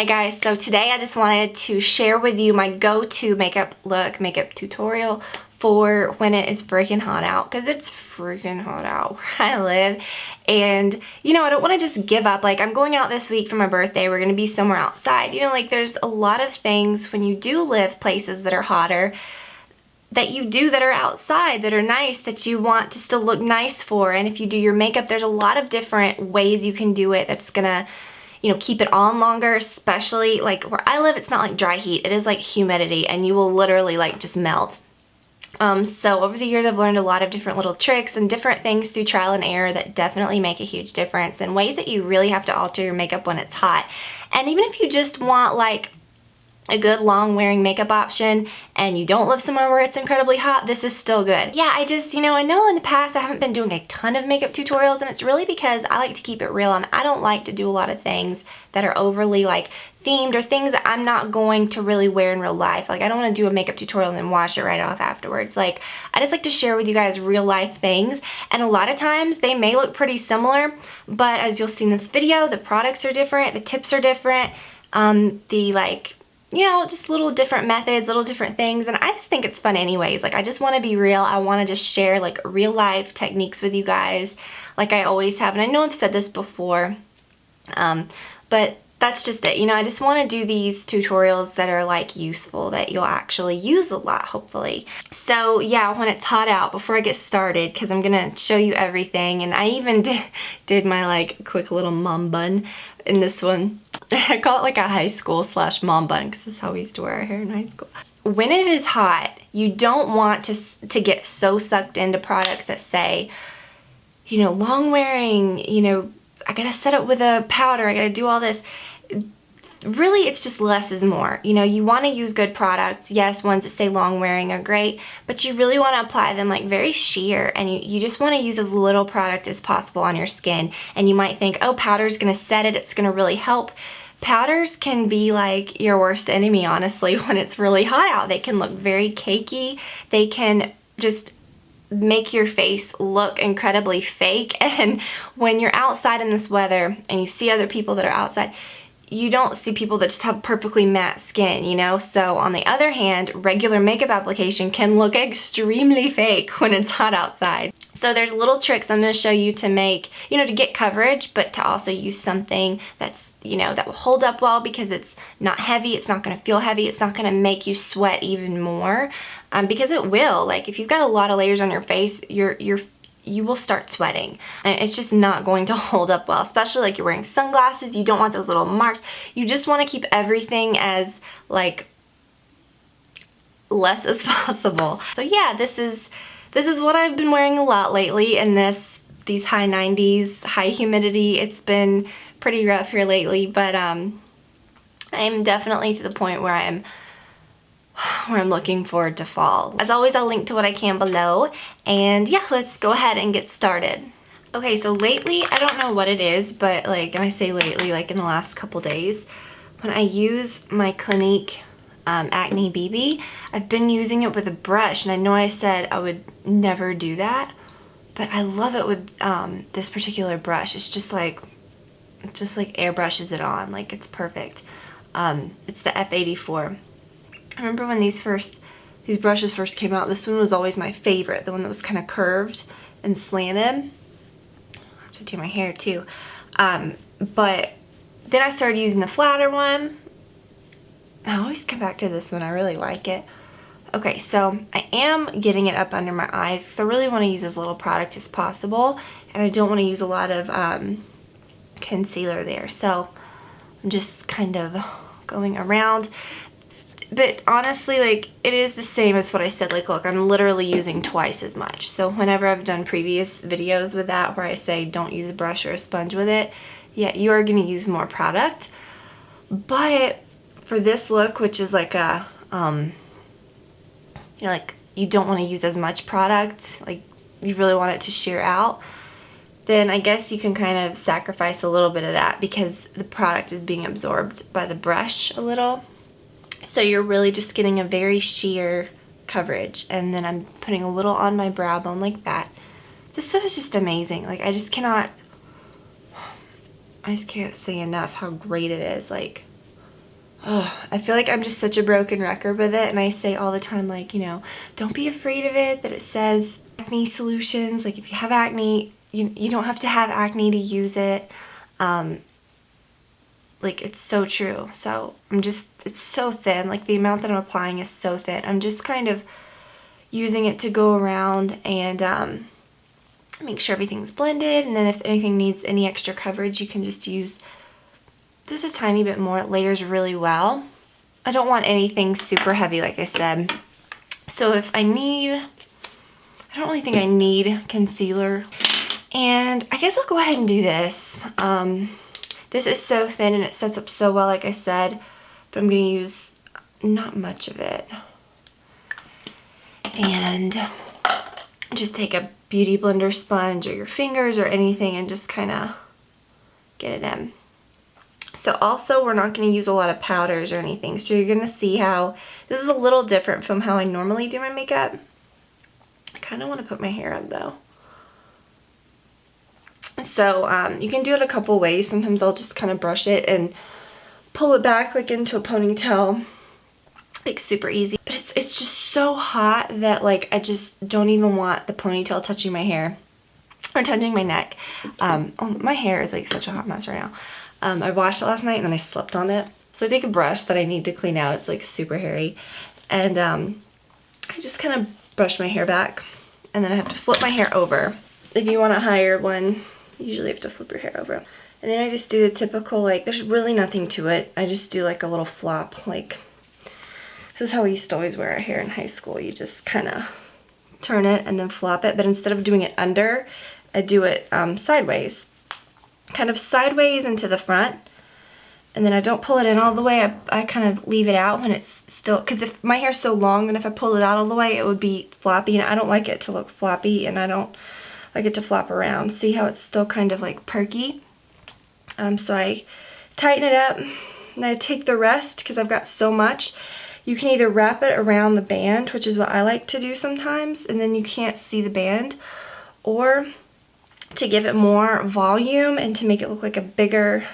Hey guys, so today I just wanted to share with you my go-to makeup look, makeup tutorial for when it is freaking hot out, because it's freaking hot out where I live. And you know, I don't want to just give up. Like, I'm going out this week for my birthday. We're going to be somewhere outside. You know, like there's a lot of things when you do live places that are hotter that you do that are outside, that are nice, that you want to still look nice for. And if you do your makeup, there's a lot of different ways you can do it that's gonna, you know, keep it on longer. Especially like where I live, it's not like dry heat, it is like humidity, and you will literally like just melt. So over the years I've learned a lot of different little tricks and different things through trial and error that definitely make a huge difference, and ways that you really have to alter your makeup when it's hot. And even if you just want like a good long wearing makeup option and you don't live somewhere where it's incredibly hot, this is still good. Yeah, I just, you know, I know in the past I haven't been doing a ton of makeup tutorials, and it's really because I like to keep it real, and I don't like to do a lot of things that are overly like themed or things that I'm not going to really wear in real life. Like, I don't want to do a makeup tutorial and then wash it right off afterwards. Like, I just like to share with you guys real life things, and a lot of times they may look pretty similar, but as you'll see in this video, the products are different, the tips are different, the like, you know, just little different methods, little different things, and I just think it's fun anyways. Like, I just want to be real. I want to just share like real life techniques with you guys like I always have, and I know I've said this before, but that's just it. You know, I just want to do these tutorials that are like useful, that you'll actually use a lot, hopefully. So yeah, when it's hot out, before I get started, because I'm gonna show you everything, and I even did my like quick little mom bun in this one. I call it like a high school / mom bun, because this is how we used to wear our hair in high school. When it is hot, you don't want to get so sucked into products that say, you know, long wearing, you know, I gotta set it with a powder, I gotta do all this. Really, it's just less is more. You know, you want to use good products. Yes, ones that say long wearing are great, but you really want to apply them like very sheer, and you just want to use as little product as possible on your skin. And you might think, oh, powder's gonna set it, it's gonna really help. Powders can be like your worst enemy, honestly, when it's really hot out. They can look very cakey. They can just make your face look incredibly fake. And when you're outside in this weather and you see other people that are outside, you don't see people that just have perfectly matte skin, you know? So on the other hand, regular makeup application can look extremely fake when it's hot outside. So there's little tricks I'm gonna show you to make, you know, to get coverage, but to also use something that's, you know, that will hold up well, because it's not heavy, it's not gonna feel heavy, it's not gonna make you sweat even more, because it will. Like, if you've got a lot of layers on your face, you will start sweating, and it's just not going to hold up well, especially like you're wearing sunglasses. You don't want those little marks. You just want to keep everything as like less as possible. So yeah, this is what I've been wearing a lot lately in these high 90s, high humidity. It's been pretty rough here lately, but I'm definitely to the point where I'm looking forward to fall. As always, I'll link to what I can below, and yeah, let's go ahead and get started. Okay, so lately, I don't know what it is, but like, and I say lately, like in the last couple days, when I use my Clinique Acne BB, I've been using it with a brush, and I know I said I would never do that, but I love it with this particular brush. It's just like airbrushes it on, like it's perfect. It's the F84. I remember when these brushes first came out, this one was always my favorite, the one that was kind of curved and slanted. I have to do my hair too. But then I started using the flatter one. I always come back to this one, I really like it. Okay, so I am getting it up under my eyes because I really want to use as little product as possible, and I don't want to use a lot of concealer there. So I'm just kind of going around. But honestly, like, it is the same as what I said. Like, look, I'm literally using twice as much. So whenever I've done previous videos with that where I say don't use a brush or a sponge with it, yeah, you are going to use more product. But for this look, which is like a, you know, like, you don't want to use as much product, like, you really want it to sheer out, then I guess you can kind of sacrifice a little bit of that because the product is being absorbed by the brush a little. So you're really just getting a very sheer coverage, and then I'm putting a little on my brow bone like that. This stuff is just amazing. Like, I just can't say enough how great it is. Like, I feel like I'm just such a broken record with it, and I say all the time, like, you know, don't be afraid of it, that it says acne solutions. Like, if you have acne, you don't have to have acne to use it. Like, it's so true. So it's so thin. Like, the amount that I'm applying is so thin. I'm just kind of using it to go around and make sure everything's blended, and then if anything needs any extra coverage, you can just use just a tiny bit more. It layers really well. I don't want anything super heavy, like I said. So if I don't really think I need concealer. And I guess I'll go ahead and do this. This is so thin and it sets up so well, like I said, but I'm going to use not much of it. And just take a beauty blender sponge or your fingers or anything and just kind of get it in. So also, we're not going to use a lot of powders or anything, so you're going to see how this is a little different from how I normally do my makeup. I kind of want to put my hair up though. So you can do it a couple ways. Sometimes I'll just kind of brush it and pull it back like into a ponytail, like super easy. But it's just so hot that like I just don't even want the ponytail touching my hair or touching my neck. Oh, my hair is like such a hot mess right now. I washed it last night and then I slept on it. So I take a brush that I need to clean out. It's like super hairy. And I just kind of brush my hair back. And then I have to flip my hair over. If you want a higher one, you usually have to flip your hair over. And then I just do the typical, like, there's really nothing to it. I just do like a little flop. Like, this is how we used to always wear our hair in high school. You just kind of turn it and then flop it. But instead of doing it under, I do it sideways. Kind of sideways into the front, and then I don't pull it in all the way. I kind of leave it out when it's still, because if my hair's so long, then if I pull it out all the way, it would be floppy, and I don't like it to look floppy, and I don't like it to flop around. See how it's still kind of like perky? So I tighten it up, and I take the rest, because I've got so much. You can either wrap it around the band, which is what I like to do sometimes, and then you can't see the band, or to give it more volume and to make it look like a bigger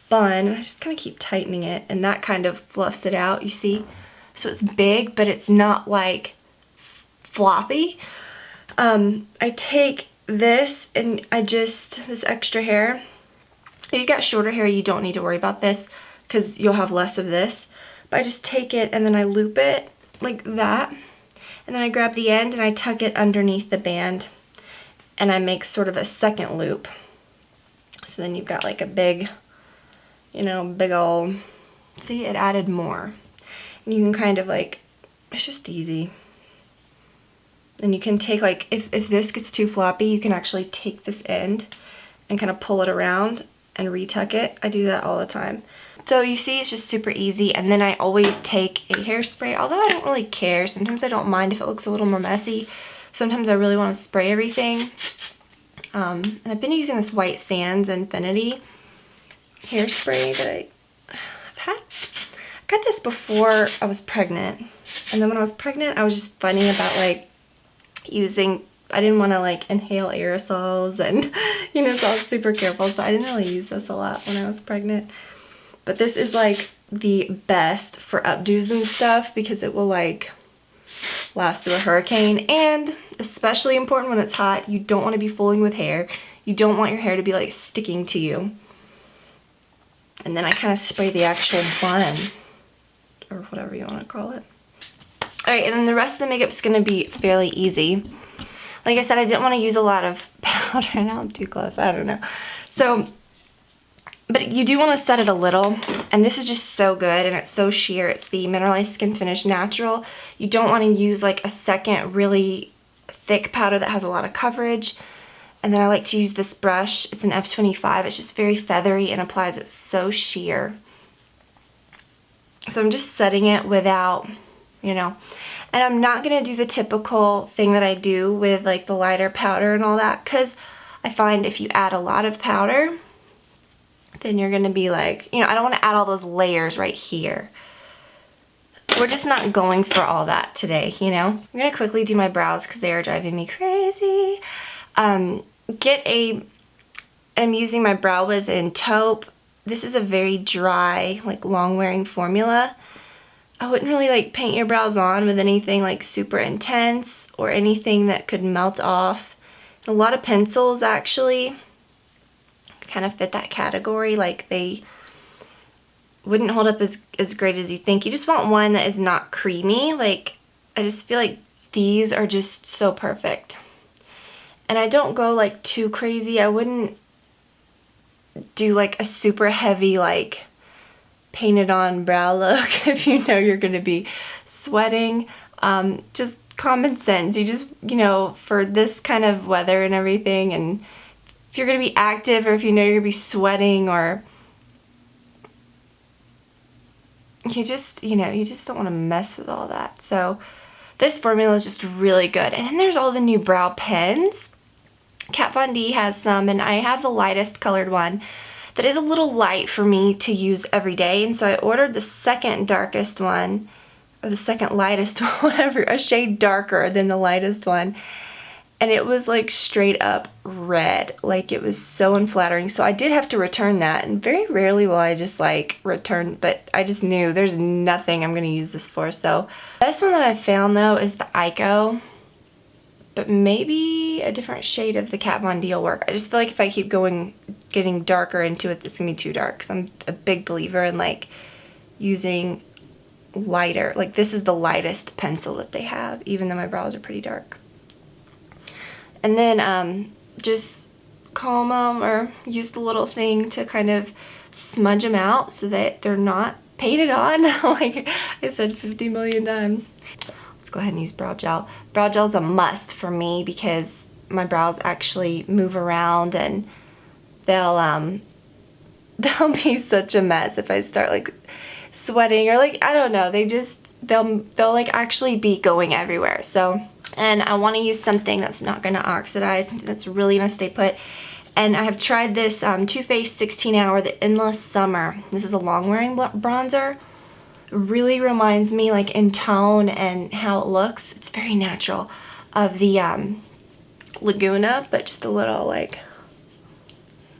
bun, I just kind of keep tightening it, and that kind of fluffs it out, you see? So it's big, but it's not like floppy. I take this and this extra hair. If you got shorter hair, you don't need to worry about this because you'll have less of this. But I just take it and then I loop it like that. And then I grab the end and I tuck it underneath the band. And I make sort of a second loop. So then you've got like a big, you know, big old, see, it added more. And you can kind of like, it's just easy. And you can take like, if this gets too floppy, you can actually take this end and kind of pull it around and retuck it. I do that all the time. So you see, it's just super easy. And then I always take a hairspray, although I don't really care. Sometimes I don't mind if it looks a little more messy. Sometimes I really want to spray everything. And I've been using this White Sands Infinity hairspray that I got this before I was pregnant. And then when I was pregnant, I was just funny about like using, I didn't want to like inhale aerosols and, you know, so I was super careful. So I didn't really use this a lot when I was pregnant. But this is like the best for updos and stuff because it will like last through a hurricane, and especially important when it's hot, you don't want to be fooling with hair. You don't want your hair to be like sticking to you. And then I kind of spray the actual bun, or whatever you want to call it. Alright, and then the rest of the makeup is going to be fairly easy. Like I said, I didn't want to use a lot of powder. Now I'm too close, I don't know. So, but you do want to set it a little, and this is just so good, and it's so sheer. It's the Mineralized Skin Finish Natural. You don't want to use like a second really thick powder that has a lot of coverage. And then I like to use this brush. It's an F25. It's just very feathery and applies it so sheer. So I'm just setting it without, you know, and I'm not going to do the typical thing that I do with like the lighter powder and all that, because I find if you add a lot of powder, then you're going to be like, you know, I don't want to add all those layers right here. We're just not going for all that today, you know. I'm going to quickly do my brows because they are driving me crazy. I'm using my Brow Wiz in taupe, this is a very dry, like long wearing formula. I wouldn't really like paint your brows on with anything like super intense or anything that could melt off. And a lot of pencils actually kind of fit that category. Like they wouldn't hold up as great as you think. You just want one that is not creamy. Like I just feel like these are just so perfect. And I don't go like too crazy. I wouldn't do like a super heavy like painted on brow look if you know you're going to be sweating. Just common sense. You just, you know, for this kind of weather and everything, and if you're going to be active or if you know you're going to be sweating, or you just, you know, you just don't want to mess with all that. So this formula is just really good. And then there's all the new brow pens. Kat Von D has some, and I have the lightest colored one that is a little light for me to use every day. And so I ordered the second darkest one, or the second lightest one, whatever, a shade darker than the lightest one. And it was like straight up red. Like it was so unflattering. So I did have to return that. And very rarely will I just like return, but I just knew there's nothing I'm going to use this for. So the best one that I found though is the Ico. But maybe a different shade of the Kat Von D will work. I just feel like if I keep getting darker into it, it's gonna be too dark. Because I'm a big believer in like using lighter. Like this is the lightest pencil that they have, even though my brows are pretty dark. And then just comb them or use the little thing to kind of smudge them out so that they're not painted on, like I said 50 million times. Let's go ahead and use brow gel. Brow gel is a must for me because my brows actually move around and they'll be such a mess if I start like sweating or like, I don't know, they'll like actually be going everywhere. So, and I want to use something that's not going to oxidize, something that's really going to stay put. And I have tried this Too Faced 16 Hour, the Endless Summer. This is a long wearing bronzer. Really reminds me like in tone and how it looks. It's very natural of the Laguna, but just a little like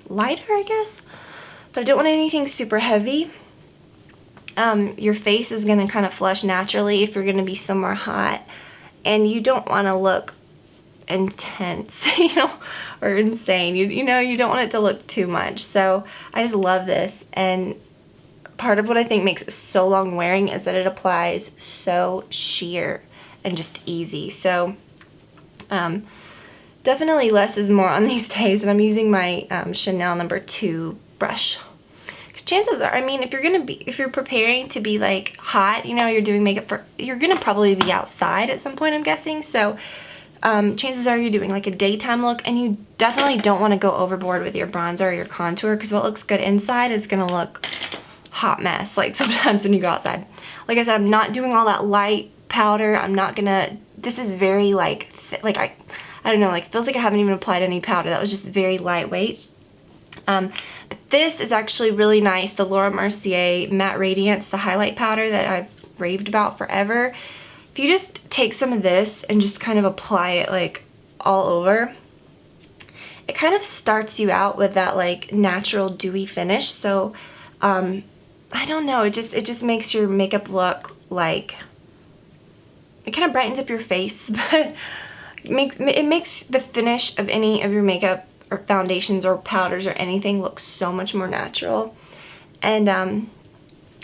lighter, I guess. But I don't want anything super heavy. Your face is going to kind of flush naturally if you're going to be somewhere hot, and you don't want to look intense, you know, or insane. You know, you don't want it to look too much. So I just love this, and part of what I think makes it so long wearing is that it applies so sheer and just easy. So definitely less is more on these days, and I'm using my Chanel No. 2 brush. Because chances are, I mean, if you're preparing to be like hot, you know, you're doing makeup you're gonna probably be outside at some point, I'm guessing. So chances are you're doing like a daytime look, and you definitely don't want to go overboard with your bronzer or your contour, because what looks good inside is gonna look hot mess like sometimes when you go outside. Like I said, I'm not doing all that light powder. I'm not gonna, this is very like I don't know, like feels like I haven't even applied any powder. That was just very lightweight. But this is actually really nice, the Laura Mercier Matte Radiance, the highlight powder that I've raved about forever. If you just take some of this and just kind of apply it like all over, it kind of starts you out with that like natural dewy finish. So I don't know, it just makes your makeup look like, it kind of brightens up your face, but it makes the finish of any of your makeup or foundations or powders or anything look so much more natural. And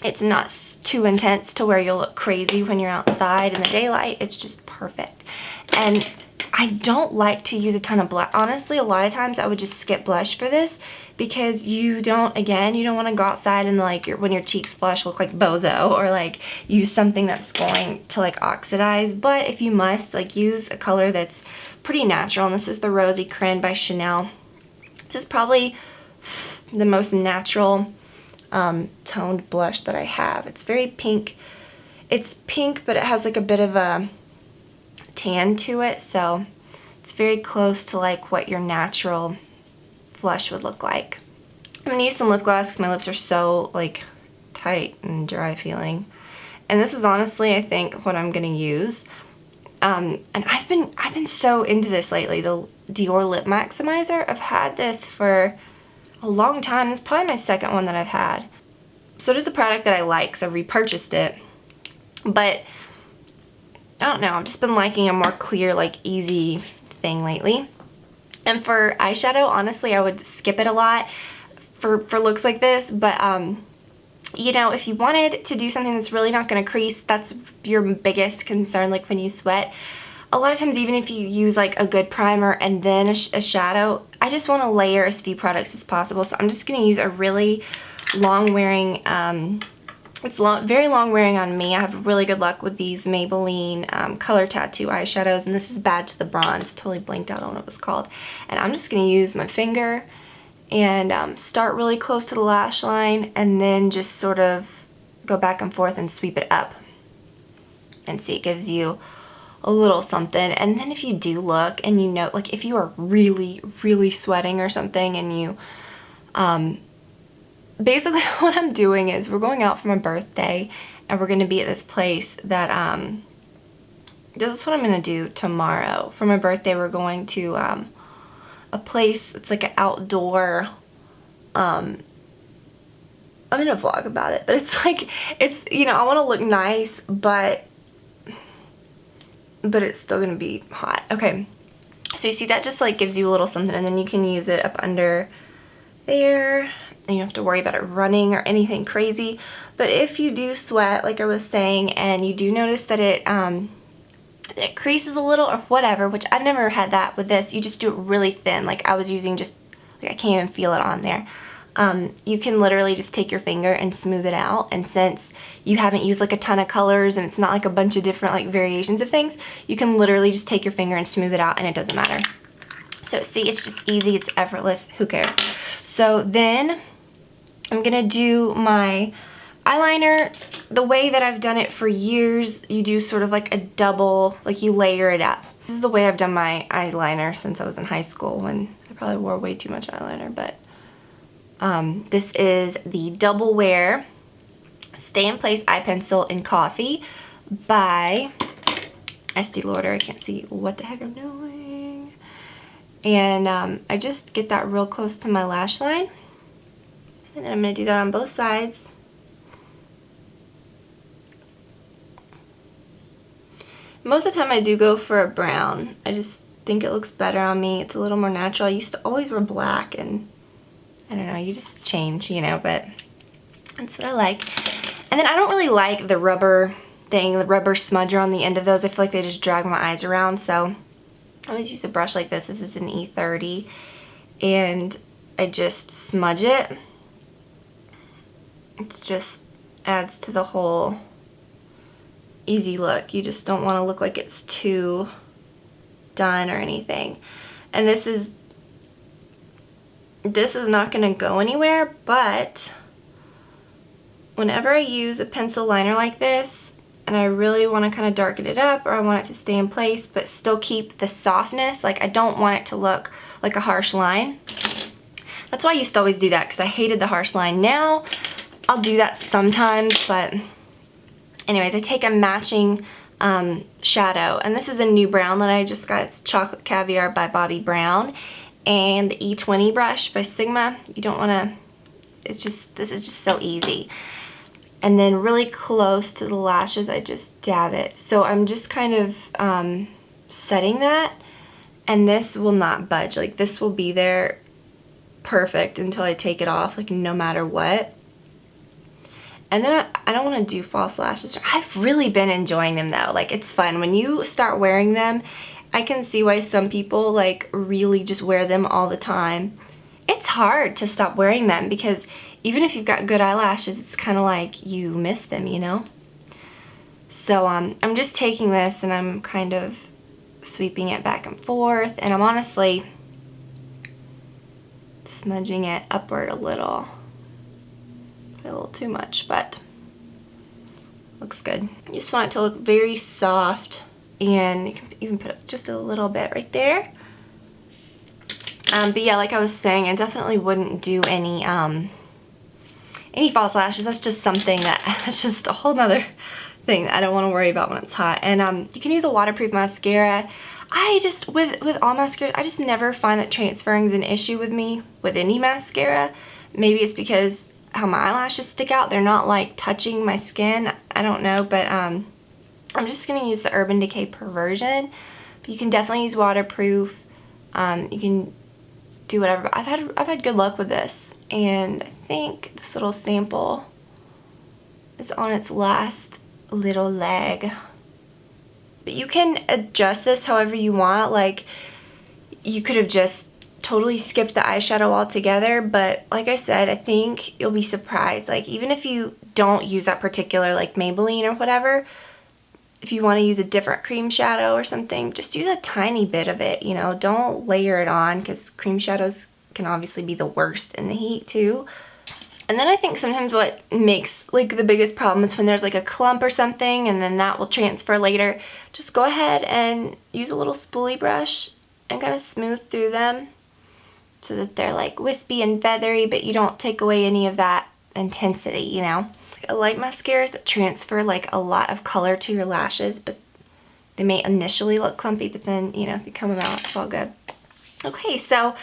it's not too intense to where you'll look crazy when you're outside in the daylight. It's just perfect. And I don't like to use a ton of blush. Honestly, a lot of times I would just skip blush for this, because you don't want to go outside and like when your cheeks flush look like bozo, or like use something that's going to like oxidize. But if you must, like use a color that's pretty natural, and this is the Rosy Crin by Chanel. This is probably the most natural toned blush that I have. It's very pink. It's pink, but it has like a bit of a tan to it, so it's very close to like what your natural blush would look like. I'm gonna use some lip gloss because my lips are so like tight and dry feeling, and this is honestly I think what I'm gonna use. And I've been so into this lately, the Dior Lip Maximizer. I've had this for a long time. It's probably my second one that I've had. So it is a product that I like, so I repurchased it. But I don't know, I've just been liking a more clear, like easy thing lately. And for eyeshadow, honestly, I would skip it a lot for looks like this. But you know, if you wanted to do something that's really not going to crease, that's your biggest concern, like when you sweat. A lot of times, even if you use like a good primer and then a shadow, I just want to layer as few products as possible. So I'm just going to use a really long wearing, very long wearing on me. I have really good luck with these Maybelline Color Tattoo eyeshadows, and this is Bad to the Bronze. Totally blanked out on what it was called. And I'm just going to use my finger and start really close to the lash line, and then just sort of go back and forth and sweep it up. And see, it gives you a little something. And then if you do look and you know, like if you are really, really sweating or something, and you, basically what I'm doing is we're going out for my birthday, and we're going to be at this place that, this is what I'm going to do tomorrow. For my birthday, we're going to, a place, it's like an outdoor, I'm going to vlog about it, but it's like, it's, you know, I want to look nice, but it's still going to be hot. Okay, so you see that just like gives you a little something, and then you can use it up under there, and you don't have to worry about it running or anything crazy. But if you do sweat, like I was saying, and you do notice that it creases a little or whatever, which I've never had that with this, you just do it really thin. Like I was using just, like I can't even feel it on there. You can literally just take your finger and smooth it out, and since you haven't used like a ton of colors and it's not like a bunch of different like variations of things, you can literally just take your finger and smooth it out, and it doesn't matter. So see, it's just easy, it's effortless, who cares? So then I'm gonna do my eyeliner the way that I've done it for years. You do sort of like a double, like you layer it up. This is the way I've done my eyeliner since I was in high school, when I probably wore way too much eyeliner, but this is the Double Wear Stay in Place Eye Pencil in Coffee by Estee Lauder. I can't see what the heck I'm doing. And I just get that real close to my lash line. And then I'm going to do that on both sides. Most of the time I do go for a brown. I just think it looks better on me. It's a little more natural. I used to always wear black, and I don't know, you just change, you know, but that's what I like. And then I don't really like the rubber thing, the rubber smudger on the end of those. I feel like they just drag my eyes around, so I always use a brush like this. This is an E30, and I just smudge it. It just adds to the whole easy look. You just don't want to look like it's too done or anything. And this is not going to go anywhere, but whenever I use a pencil liner like this and I really want to kind of darken it up, or I want it to stay in place but still keep the softness, like I don't want it to look like a harsh line. That's why I used to always do that, because I hated the harsh line. Now I'll do that sometimes, but anyways, I take a matching shadow, and this is a new brown that I just got. It's Chocolate Caviar by Bobbi Brown, and the E20 brush by Sigma. You don't want to, this is just so easy. And then really close to the lashes, I just dab it. So I'm just kind of setting that, and this will not budge. Like this will be there perfect until I take it off, like no matter what. And then I don't want to do false lashes. I've really been enjoying them though. Like it's fun. When you start wearing them, I can see why some people like really just wear them all the time. It's hard to stop wearing them, because even if you've got good eyelashes, it's kind of like you miss them, you know? So I'm just taking this and I'm kind of sweeping it back and forth, and I'm honestly smudging it upward a little too much, but looks good. You just want it to look very soft, and you can even put just a little bit right there. But yeah, like I was saying, I definitely wouldn't do any false lashes. That's just something that's just a whole nother thing that I don't want to worry about when it's hot. And you can use a waterproof mascara. I just, with all mascaras, I just never find that transferring is an issue with me with any mascara. Maybe it's because how my eyelashes stick out. They're not like touching my skin. I don't know, but I'm just going to use the Urban Decay Perversion. But you can definitely use waterproof. You can do whatever. I've had good luck with this, and I think this little sample is on its last little leg. But you can adjust this however you want. Like, you could have just totally skipped the eyeshadow altogether, but like I said, I think you'll be surprised. Like, even if you don't use that particular like Maybelline or whatever, if you want to use a different cream shadow or something, just use a tiny bit of it, you know. Don't layer it on, because cream shadows can obviously be the worst in the heat too. And then I think sometimes what makes like the biggest problem is when there's like a clump or something, and then that will transfer later. Just go ahead and use a little spoolie brush and kind of smooth through them so that they're like wispy and feathery, but you don't take away any of that intensity, you know. I like mascaras that transfer like a lot of color to your lashes, but they may initially look clumpy, but then, you know, if you comb them out, it's all good. Okay, so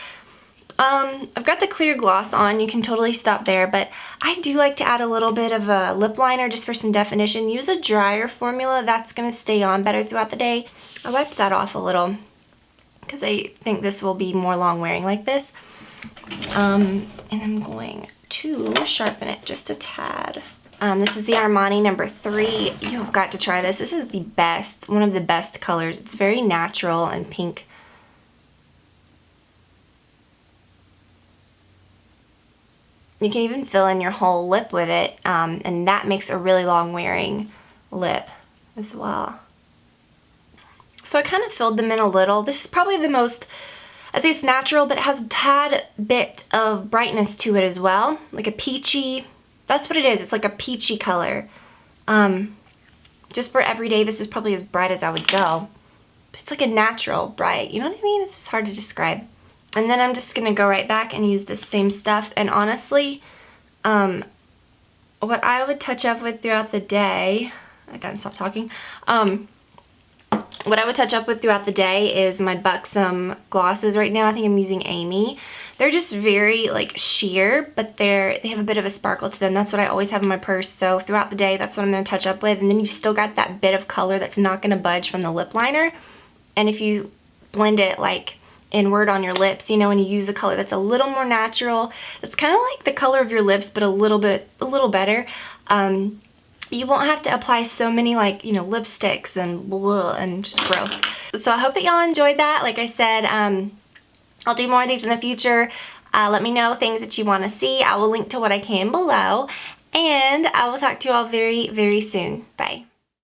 I've got the clear gloss on. You can totally stop there, but I do like to add a little bit of a lip liner just for some definition. Use a drier formula. That's going to stay on better throughout the day. I wiped that off a little because I think this will be more long wearing like this. And I'm going to sharpen it just a tad. This is the Armani number 3. You've got to try this. This is the best, one of the best colors. It's very natural and pink. You can even fill in your whole lip with it, and that makes a really long wearing lip as well. So I kind of filled them in a little. This is probably the most, I say it's natural, but it has a tad bit of brightness to it as well. Like a peachy, that's what it is. It's like a peachy color. Just for everyday, this is probably as bright as I would go. But it's like a natural bright, you know what I mean? It's just hard to describe. And then I'm just going to go right back and use the same stuff. And honestly, what I would touch up with throughout the day, I gotta stop talking. What I would touch up with throughout the day is my Buxom glosses right now. I think I'm using Amy. They're just very like sheer, but they have a bit of a sparkle to them. That's what I always have in my purse. So throughout the day, that's what I'm going to touch up with. And then you've still got that bit of color that's not going to budge from the lip liner. And if you blend it like inward on your lips, you know, and you use a color that's a little more natural, that's kind of like the color of your lips, but a little better, you won't have to apply so many like, you know, lipsticks and blah, and just gross. So I hope that y'all enjoyed that. Like I said, I'll do more of these in the future. Let me know things that you want to see. I will link to what I can below, and I will talk to you all very, very soon. Bye.